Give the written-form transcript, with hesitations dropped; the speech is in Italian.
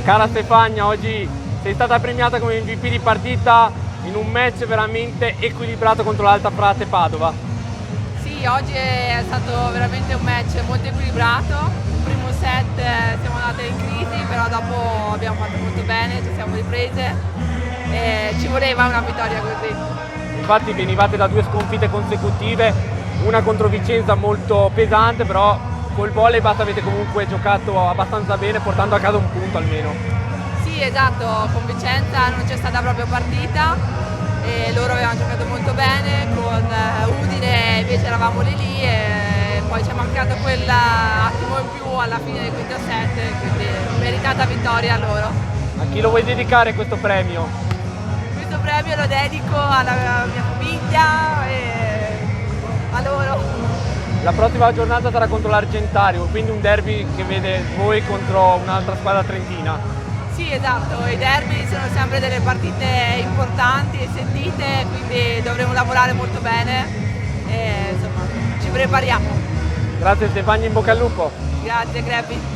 Cara Stefania, oggi sei stata premiata come MVP di partita in un match veramente equilibrato contro l'Alta Frate Padova. Sì, oggi è stato veramente un match molto equilibrato. Il primo set siamo andate in crisi, però dopo abbiamo fatto molto bene, ci siamo riprese e ci voleva una vittoria così. Infatti venivate da 2 sconfitte consecutive, una contro Vicenza molto pesante, però col volleyball avete comunque giocato abbastanza bene, portando a casa un punto almeno. Sì, esatto, con Vicenza non c'è stata proprio partita e loro avevano giocato molto bene, con Udine invece eravamo lì e poi ci è mancato quell'attimo in più alla fine del quinto set, quindi meritata vittoria a loro. A chi lo vuoi dedicare questo premio? Questo premio lo dedico alla mia famiglia e a loro. La prossima giornata sarà contro l'Argentario, quindi un derby che vede voi contro un'altra squadra trentina. Sì, esatto, i derby sono sempre delle partite importanti e sentite, quindi dovremo lavorare molto bene e insomma ci prepariamo. Grazie Stefania, in bocca al lupo. Grazie Greppi.